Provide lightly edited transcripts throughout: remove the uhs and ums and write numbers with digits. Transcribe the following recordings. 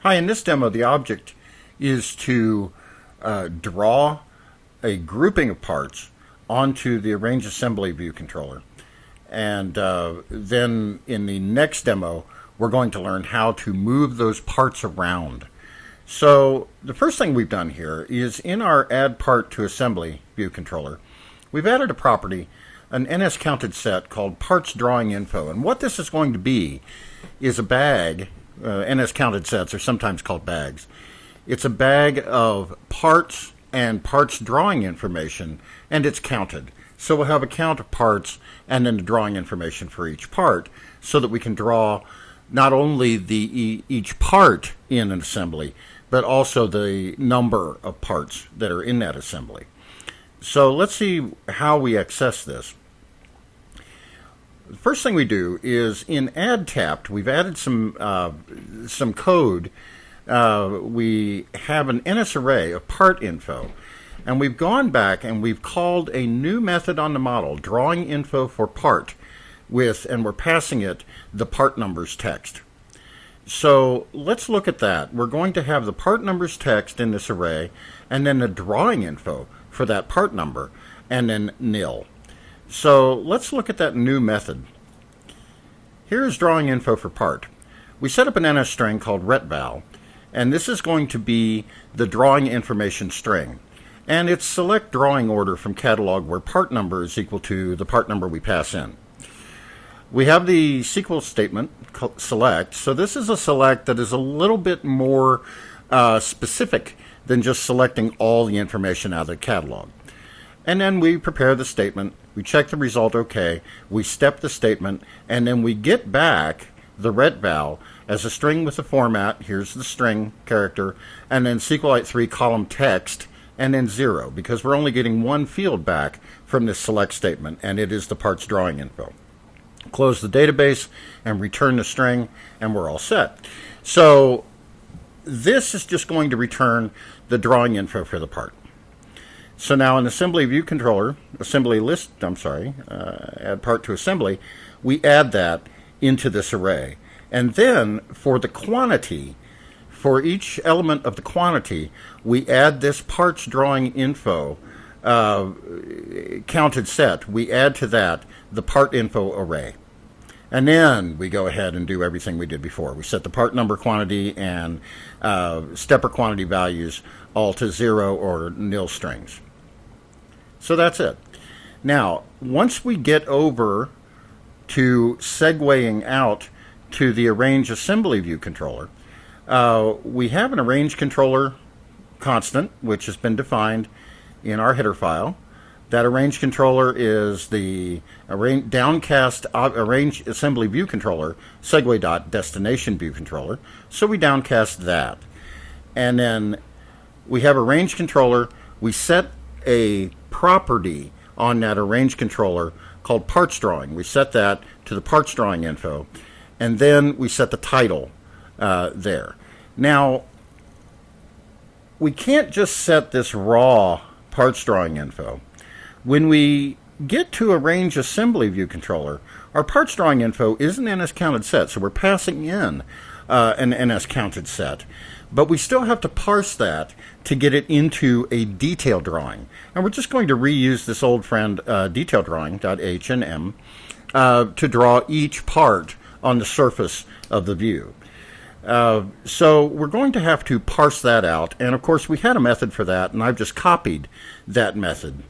Hi, in this demo, the object is to draw a grouping of parts onto the Arrange Assembly view controller. And then in the next demo, we're going to learn how to move those parts around. So the first thing we've done here is in our Add Part to Assembly view controller, we've added a property, an NS-counted set called Parts Drawing Info. And what this is going to be is a bag. NS-counted sets are sometimes called bags. It's a bag of parts and parts drawing information, and it's counted. So we'll have a count of parts and then the drawing information for each part so that we can draw not only each part in an assembly, but also the number of parts that are in that assembly. So let's see how we access this. The first thing we do is in Add Tapped, we've added some code. We have an NS array of part info, and we've gone back and we've called a new method on the model, drawing info for part, and we're passing it the part numbers text. So let's look at that. We're going to have the part numbers text in this array, and then the drawing info for that part number, and then nil. So let's look at that new method. Here's drawing info for part. We set up an NS string called retval, and this is going to be the drawing information string. And it's select drawing order from catalog where part number is equal to the part number we pass in. We have the SQL statement select. So this is a select that is a little bit more specific than just selecting all the information out of the catalog. And then we prepare the statement, we check the result OK, we step the statement, and then we get back the retval as a string with the format. Here's the string character, and then SQLite 3 column text, and then 0, because we're only getting one field back from this select statement, and it is the parts drawing info. Close the database and return the string, and we're all set. So this is just going to return the drawing info for the part. So now in Assembly View Controller, Add Part to Assembly, we add that into this array. And then for the quantity, for each element of the quantity, we add this parts drawing info counted set. We add to that the part info array. And then we go ahead and do everything we did before. We set the part number, quantity, and stepper quantity values all to 0 or nil strings. So that's it. Now, once we get over to segueing out to the Arrange Assembly View controller, we have an Arrange controller constant, which has been defined in our header file. That Arrange controller is the downcast Arrange Assembly View controller, segue.destination view controller. So we downcast that. And then we have Arrange controller. We set a property on that Arrange controller called parts drawing. We set that to the parts drawing info, and then we set the title there. Now, we can't just set this raw parts drawing info. When we get to Arrange Assembly View controller, our parts drawing info is an NS counted set, so we're passing in an NS counted set. But we still have to parse that to get it into a detail drawing. And we're just going to reuse this old friend detail drawing.h and m to draw each part on the surface of the view. So we're going to have to parse that out. And of course we had a method for that, and I've just copied that method.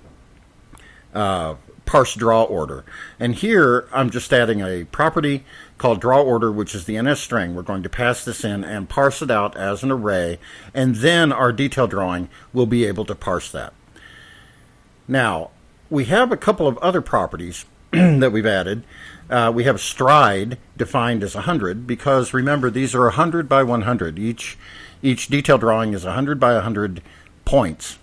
Parse draw order. And here I'm just adding a property called draw order, which is the NS string. We're going to pass this in and parse it out as an array, and then our detail drawing will be able to parse that. Now, we have a couple of other properties that we've added. We have stride defined as 100, because remember, these are 100 by 100. Each detail drawing is 100 by 100 points.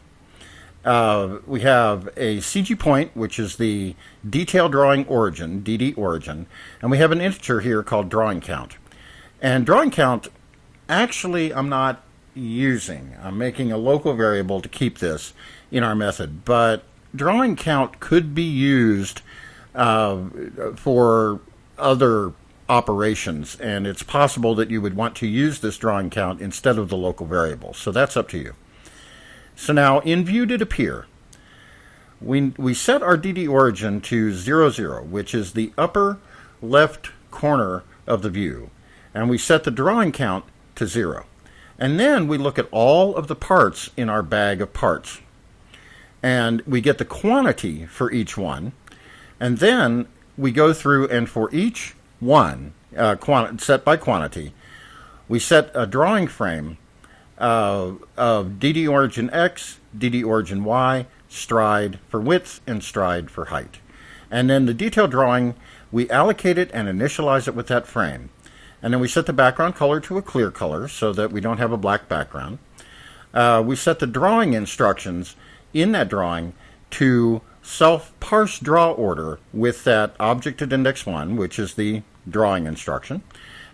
We have a CG point, which is the detail drawing origin, DD origin, and we have an integer here called drawing count. And drawing count, actually, I'm not using. I'm making a local variable to keep this in our method, but drawing count could be used for other operations, and it's possible that you would want to use this drawing count instead of the local variable. So that's up to you. So now in view did appear, we set our DD origin to 0, 0, which is the upper left corner of the view, and we set the drawing count to 0. And then we look at all of the parts in our bag of parts, and we get the quantity for each one, and then we go through and for each one, set by quantity, we set a drawing frame of DD origin X, DD origin Y, stride for width, and stride for height. And then the detailed drawing, we allocate it and initialize it with that frame. And then we set the background color to a clear color so that we don't have a black background. We set the drawing instructions in that drawing to self-parse draw order with that object at index 1, which is the drawing instruction.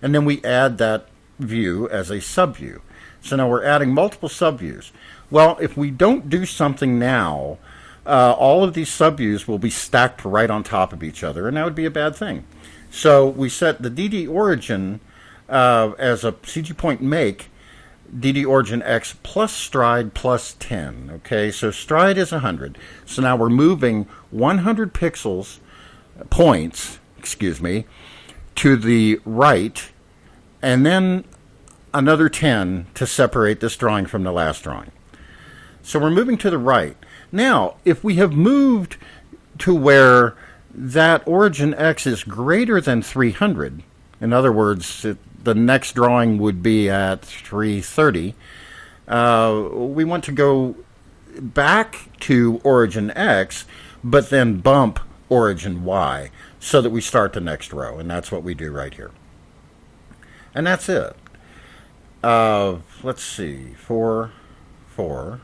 And then we add that view as a subview. So now we're adding multiple subviews. Well, if we don't do something now, all of these subviews will be stacked right on top of each other, and that would be a bad thing. So we set the DD origin as a CG point make DD origin X plus stride plus 10. Okay, so stride is 100. So now we're moving 100 points, to the right, and then another 10 to separate this drawing from the last drawing. So we're moving to the right. Now, if we have moved to where that origin X is greater than 300, in other words, the next drawing would be at 330, we want to go back to origin X, but then bump origin Y so that we start the next row, and that's what we do right here. And that's it. Let's see, 4, 4.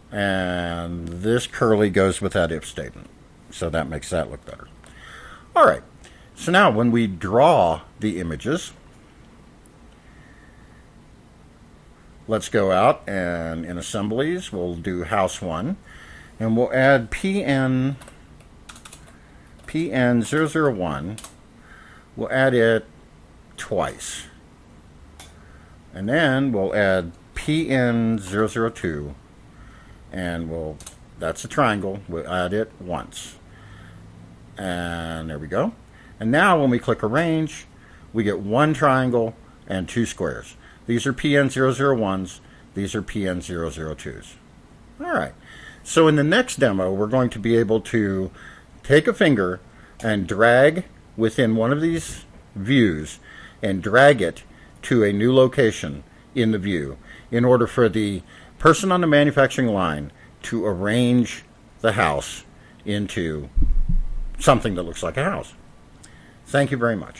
And this curly goes with that if statement. So that makes that look better. All right. So now when we draw the images, let's go out and in assemblies, we'll do house 1. And we'll add PN001. We'll add it twice. And then we'll add PN002. And that's a triangle. We'll add it once. And there we go. And now when we click arrange, we get 1 triangle and 2 squares. These are PN001s. These are PN002s. All right. So in the next demo, we're going to be able to take a finger and drag within one of these views and drag it to a new location in the view in order for the person on the manufacturing line to arrange the house into something that looks like a house. Thank you very much.